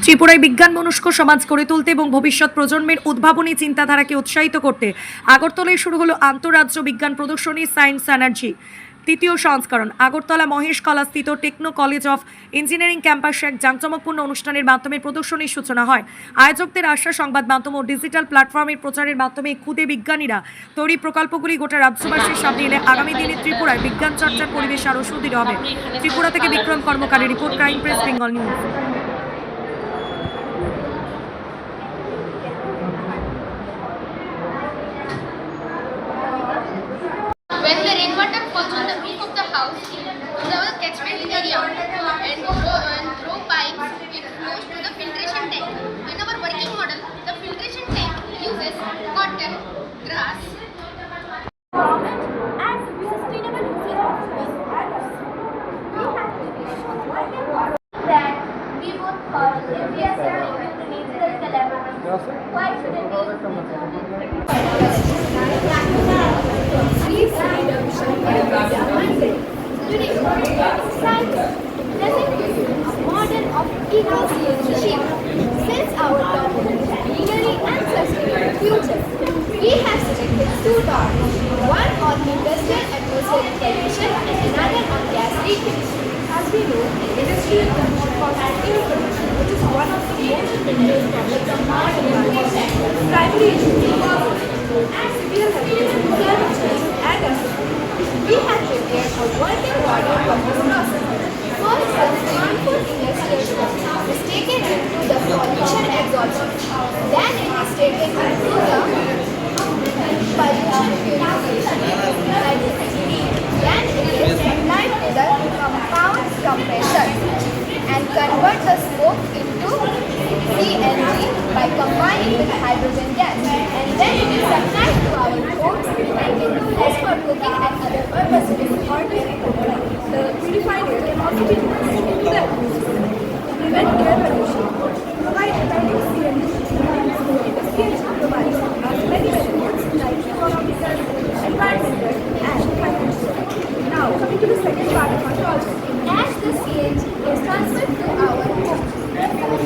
ত্রিপুরায় বিজ্ঞান মনস্ক সমাজ গড়ে তুলতে এবং ভবিষ্যৎ প্রজন্মের উদ্ভাবনী চিন্তাধারাকে উৎসাহিত করতে আগরতলায় শুরু হলো আন্তঃরাজ্য বিজ্ঞান প্রদর্শনী সায়েন্স এনার্জি তৃতীয় সংস্করণ। আগরতলা মহেশ কলাস্থিত টেকনো কলেজ অফ ইঞ্জিনিয়ারিং ক্যাম্পাসে এক জাঁকজমকপূর্ণ অনুষ্ঠানের মাধ্যমে প্রদর্শনীর সূচনা হয়। আয়োজকদের আশা, সংবাদ মাধ্যম ও ডিজিটাল প্ল্যাটফর্মের প্রচারের মাধ্যমে ক্ষুদে বিজ্ঞানীরা তৈরি প্রকল্পগুলি গোটা রাজ্যবাসীর সামনে এলে আগামী দিনে ত্রিপুরায় বিজ্ঞান চর্চার পরিবেশ আরও সুদৃঢ় হবে। ত্রিপুরা থেকে বিক্রম কর্মকারের report, crime press Bengal news. When the rainwater falls on the roof of the house, in our catchment area and through pipes, it flows to the filtration tank. In our working model, the filtration tank uses cotton, grass, and sustainable usage of waste matters. We have to be sure that we would call if we are serving the natural calamity. Why shouldn't we please read a vision today, science present a model of eco-CNG machine. Since our topic is greenery and sustainable future, we have selected two topics, one on industrial atmospheric pollution and another on gas leakage. As we know, industrial pollution causes air pollution, which is one of the most dangerous problems of our environment. Primary issues and severe health concerns and accidents. We have prepared a working model for this process. First, the harmful industrial process is taken into the pollution absorption. Then it is taken into the pollution purification and then it is supplied to the compound compressor and convert the smoke into CNG by combining with hydrogen gas, and then it is supplied to our homes and can be used for cooking and other purposes. The purified air can also be used into the atmosphere to prevent air pollution, provide effective CNG. The CNG provides us many benefits like economical, environmental, and financial. Now, coming to the second part of our project. As the CNG is transferred to our home,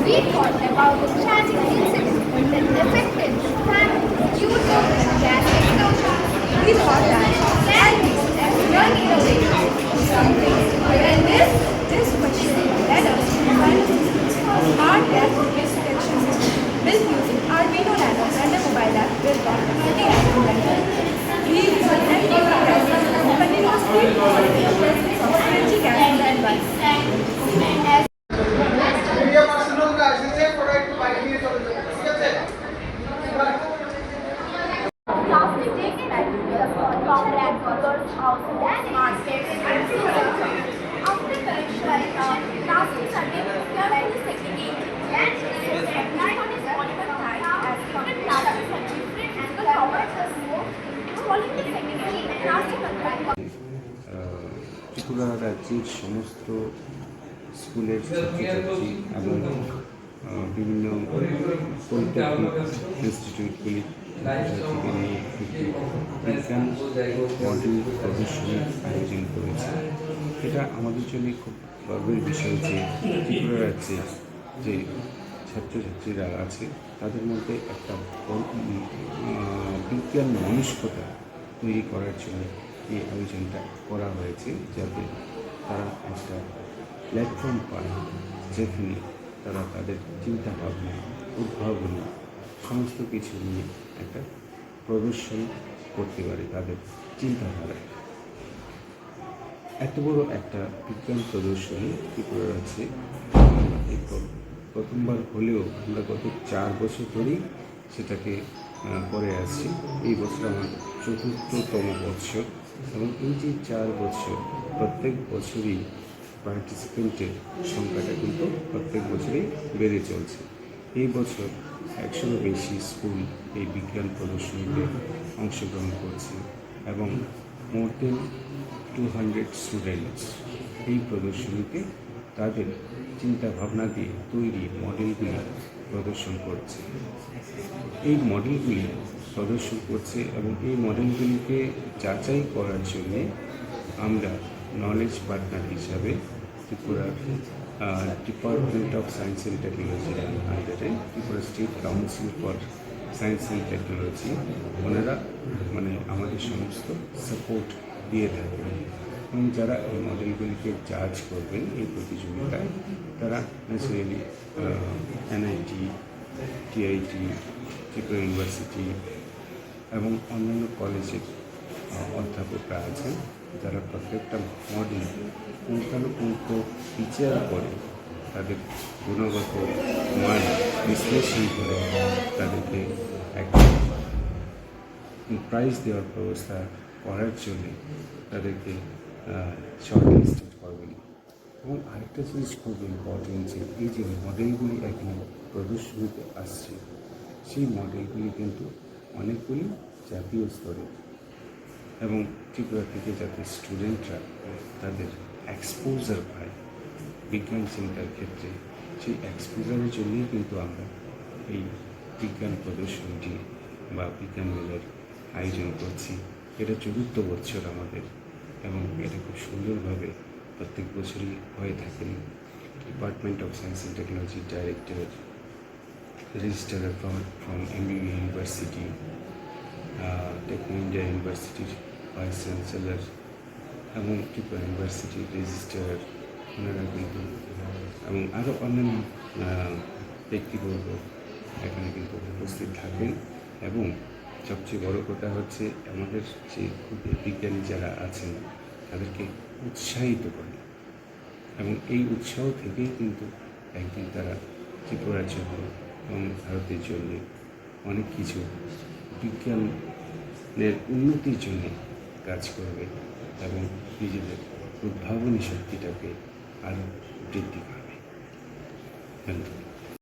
we thought about the tragic incident that affected families due to gas explosion. We thought that families as young innovators something. And this machine led us to design a smart gas waste detection system built using Arduino Nano and a mobile app built on multi-action. We use an NPV process continuously monitoring the presence of CNG gas in the environment. Tripura রাজ্যের সমস্ত স্কুলের ছাত্রছাত্রী এবং বিভিন্ন polytechnic ইনস্টিটিউটগুলি ছাত্রছাত্রীকে নিয়ে একটি বিজ্ঞান মডেল প্রদর্শনীর আয়োজন করেছে। এটা আমাদের জন্য খুব গর্বের বিষয় যে ত্রিপুরা রাজ্যে যে ছাত্রছাত্রীরা আছে তাদের মধ্যে একটা বিজ্ঞান মনস্কতা তৈরি করার জন্য এই আয়োজনটা করা হয়েছে, যাতে তারা একটা প্ল্যাটফর্ম পায় যেখানে তারা তাদের চিন্তাভাবনা, উদ্ভাবনী সমস্ত কিছু নিয়ে একটা প্রদর্শন করতে পারে তাদের চিন্তাধারায়। এত বড় একটা বিজ্ঞান প্রদর্শনী ত্রিপুরা রাজ্যে প্রথমবার হলেও আমরা গত 4 বছর ধরেই সেটাকে করে আসছি। এই বছর আমার ৪র্থতম বৎসর এবং এই যে 4 বছর প্রত্যেক বছরই পার্টিসিপেন্টের সংখ্যাটা কিন্তু প্রত্যেক বছরই বেড়ে চলছে। এই বছর 100-এরও বেশি স্কুল এই বিজ্ঞান প্রদর্শনীতে অংশগ্রহণ করছে এবং মোর দেন 200 স্টুডেন্টস এই প্রদর্শনীতে তাদের চিন্তাভাবনা দিয়ে তৈরি মডেলগুলি প্রদর্শন করছে। এই মডেলগুলি প্রদর্শন করছে এবং এই মডেলগুলিকে যাচাই করার জন্যে আমরা নলেজ পার্টনার হিসাবে Tripura department of science and টেকনোলজির আন্ডারে Tripura state council for science and technology ওনারা মানে আমাদের সমস্ত সাপোর্ট দিয়ে থাকেন এবং যারা এই মডেলগুলিকে জাজ করবেন এই প্রতিযোগিতায় তারা naturally NIT, TIT, Tripura university এবং অন্যান্য কলেজের অধ্যাপকরা আছেন যারা প্রত্যেকটা মডেল পুঙ্খানুপুঙ্খ বিচার করে তাদের গুণগত মান বিশ্লেষণ করে তাদেরকে একটা প্রাইজ দেওয়ার ব্যবস্থা করার জন্য তাদেরকে শর্ট লিস্টেড করবেন। এবং আরেকটা জিনিস খুব ইম্পর্টেন্ট যে এই যে মডেলগুলি এখানে প্রদর্শনীতে আসছে সেই মডেলগুলি কিন্তু অনেকগুলি জাতীয় স্তরে এবং ত্রিপুরা থেকে যাতে স্টুডেন্টরা তাদের এক্সপোজার পায় বিজ্ঞান চিন্তার ক্ষেত্রে সেই এক্সপোজারের জন্যই কিন্তু আমরা এই বিজ্ঞান প্রদর্শনীটি বা বিজ্ঞান মেলার আয়োজন করছি। এটা ৪র্থ বছর আমাদের এবং এটা খুব সুন্দরভাবে প্রত্যেক বছরই হয়ে থাকেন। Department of science and technology director, registrar from MBB university, Techno India ইউনিভার্সিটির ভাইস চ্যান্সেলর এবং ত্রিপুরা ইউনিভার্সিটির রেজিস্ট্রার ওনারা কিন্তু এবং আরও অন্যান্য ব্যক্তিবর্গ এখানে কিন্তু উপস্থিত থাকবেন এবং সবচেয়ে বড় কথা হচ্ছে আমাদের যে বিজ্ঞানী যারা আছেন তাদেরকে উৎসাহিত করে এবং এই উৎসাহ থেকেই কিন্তু একদিন তারা ত্রিপুরার জন্য এবং ভারতের জন্য অনেক কিছু বিজ্ঞানের উন্নতির জন্য কাজ করবে এবং নিজেদের উদ্ভাবনী শক্তিটাকে আরও বৃদ্ধি করবে। ধন্যবাদ।